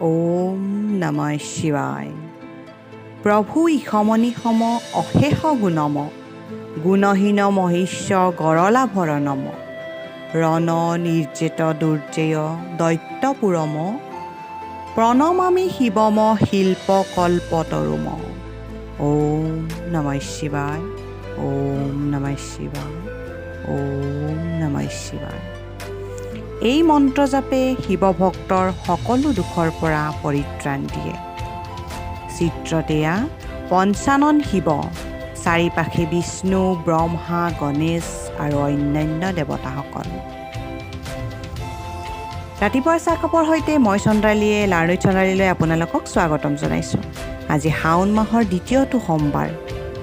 ওম নমঃ শিৱায়। প্ৰভু ইসমনি সম অশেষ গুণম গুণহীন মহিষ্য গৰলাভৰ নম ৰণ নিৰ্জিত দুৰ্জেয় দৈত্যপুৰম প্ৰণমামি শিৱম শিল্প কল্পতৰুম। ওম নমঃ শিৱায়। ওম নমঃ শিৱায়। ওম নমঃ শিৱায়। এই মন্ত্ৰ জাপে শিৱ ভক্তৰ সকলো দুখৰ পৰা পৰিত্ৰাণ দিয়ে। চিত্ৰত এয়া পঞ্চানন শিৱ, চাৰিপাশে বিষ্ণু, ব্ৰহ্মা, গণেশ আৰু অন্যান্য দেৱতাসকল। ৰাতিপুৱাৰ চাহকাপৰ সৈতে মই চন্দ্ৰালীয়ে লাৰ্ণৈ চন্দ্ৰালীলৈ আপোনালোকক স্বাগতম জনাইছোঁ। আজি শাওণ মাহৰ দ্বিতীয়টো সোমবাৰ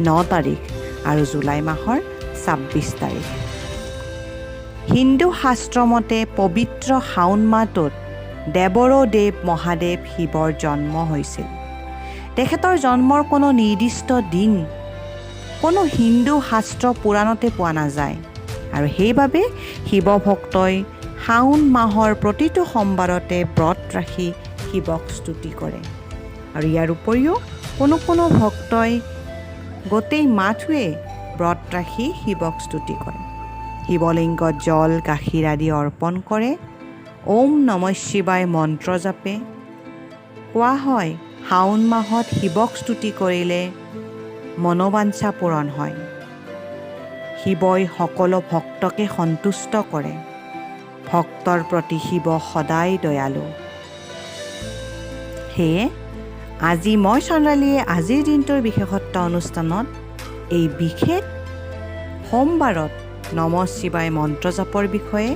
9 তাৰিখ আৰু জুলাই মাহৰ 26 তাৰিখ। হিন্দু শাস্ত্ৰ মতে পবিত্ৰ শাওণ মাহটোত দেৱৰো দেৱ মহাদেৱ শিৱৰ জন্ম হৈছিল। তেখেতৰ জন্মৰ কোনো নিৰ্দিষ্ট দিন কোনো হিন্দু শাস্ত্ৰ পুৰাণতে পোৱা নাযায় আৰু সেইবাবে শিৱ ভক্তই শাওণ মাহৰ প্ৰতিটো সোমবাৰতে ব্ৰত ৰাখি শিৱক স্তুতি কৰে। আৰু ইয়াৰ উপৰিও কোনো ভক্তই গোটেই মাহটোৱে ব্ৰত ৰাখি শিৱক স্তুতি কৰে। শিৱলিংগত জল গাখীৰ আদি অৰ্পণ কৰে। ওম নমঃ শিৱায় মন্ত্ৰ জাপে। কোৱা হয় শাওণ মাহত শিৱক স্তুতি কৰিলে মনোবাঞ্ছা পূৰণ হয়। শিৱই সকলো ভক্তকে সন্তুষ্ট কৰে। ভক্তৰ প্ৰতি শিৱ সদায় দয়ালু। সেয়ে আজি মই চন্দ্ৰালীয়ে আজিৰ দিনটোৰ বিশেষত্ব অনুষ্ঠানত এই বিশেষ সোমবাৰত নমঃ শিৱায় মন্ত্ৰ জাপৰ বিষয়ে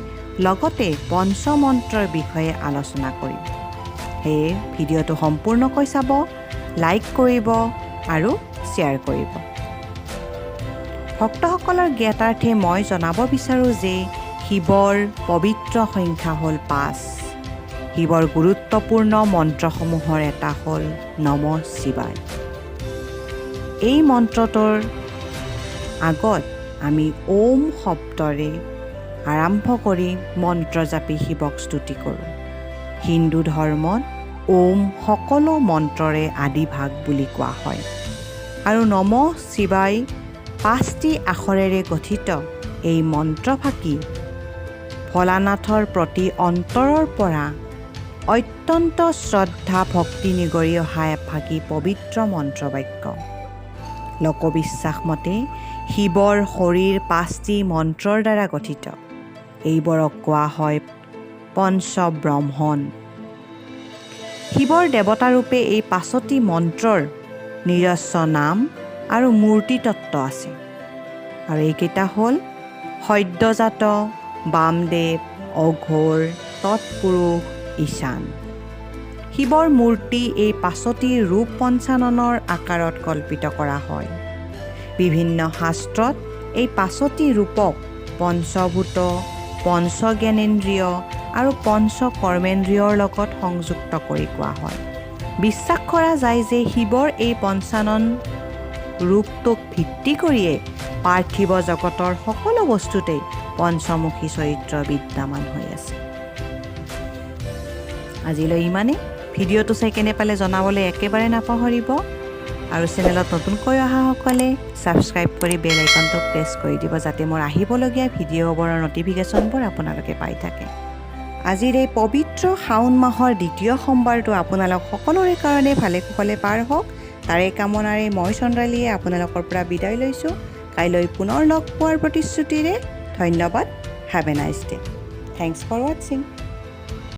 লগতে পঞ্চমন্ত্ৰৰ বিষয়ে আলোচনা কৰিম। সেয়ে ভিডিঅ'টো সম্পূৰ্ণকৈ চাব, লাইক কৰিব আৰু শ্বেয়াৰ কৰিব। ভক্তসকলৰ জ্ঞাতাৰ্থে মই জনাব বিচাৰোঁ যে শিৱৰ পবিত্ৰ সংখ্যা হ'ল 5। শিৱৰ গুৰুত্বপূৰ্ণ মন্ত্ৰসমূহৰ এটা হ'ল নমঃ শিৱায়। এই মন্ত্ৰটোৰ আগত আমি ওম শব্দৰে আৰম্ভ কৰি মন্ত্ৰ জাপি শিৱক স্তুতি কৰোঁ। হিন্দু ধৰ্মত ওম সকলো মন্ত্ৰৰে আদি ভাগ বুলি কোৱা হয় আৰু নমঃ শিৱায় 5টি আখৰেৰে গঠিত এই মন্ত্ৰফাঁকি ভোলানাথৰ প্ৰতি অন্তৰৰ পৰা অত্যন্ত শ্ৰদ্ধা ভক্তি নিগৰি অহা এফাঁকি পবিত্ৰ মন্ত্ৰবাক্য। লোকবিশ্বাস মতে শিৱৰ শৰীৰ 5টি মন্ত্ৰৰ দ্বাৰা গঠিত। এইবোৰক কোৱা হয় পঞ্চব্ৰহ্মণ। শিৱৰ দেৱতাৰূপে এই 5টি মন্ত্ৰৰ নিজস্ব নাম আৰু মূৰ্তিতত্ত্ব আছে আৰু এইকেইটা হ'ল সদ্যজাত, বামদেৱ, অঘোৰ, তৎপুৰুষ, ঈশান। শিৱৰ মূৰ্তি এই 5টি ৰূপ পঞ্চাননৰ আকাৰত কল্পিত কৰা হয়। বিভিন্ন শাস্ত্ৰত এই 5টি ৰূপক পঞ্চভূত, পঞ্চজ্ঞানেন্দ্ৰিয় আৰু পঞ্চকৰ্মেন্দ্ৰিয়ৰ লগত সংযুক্ত কৰি কোৱা হয়। বিশ্বাস কৰা যায় যে শিৱৰ এই পঞ্চানন ৰূপটোক ভিত্তি কৰিয়ে পাৰ্থিৱ জগতৰ সকলো বস্তুতেই পঞ্চমুখী চৰিত্ৰ বিদ্যমান হৈ আছে। আজিলৈ ইমানেই। ভিডিঅ'টো চাই কেনে পালে জনাবলৈ একেবাৰে নাপাহৰিব আৰু চেনেলত নতুনকৈ অহাসকলে ছাবস্ক্ৰাইব কৰি বেল আইকনটো প্ৰেছ কৰি দিব যাতে মোৰ আহিবলগীয়া ভিডিঅ'বোৰৰ ন'টিফিকেশ্যনবোৰ আপোনালোকে পাই থাকে। আজিৰ এই পবিত্ৰ শাওণ মাহৰ দ্বিতীয় সোমবাৰটো আপোনালোক সকলোৰে কাৰণে ভালে কুশলে পাৰ হওক তাৰে কামনাৰে মই চন্দ্ৰালীয়ে আপোনালোকৰ পৰা বিদায় লৈছোঁ। কাইলৈ পুনৰ লগ পোৱাৰ প্ৰতিশ্ৰুতিৰে ধন্যবাদ। Have a nice day. Thanks for ৱাটছিং।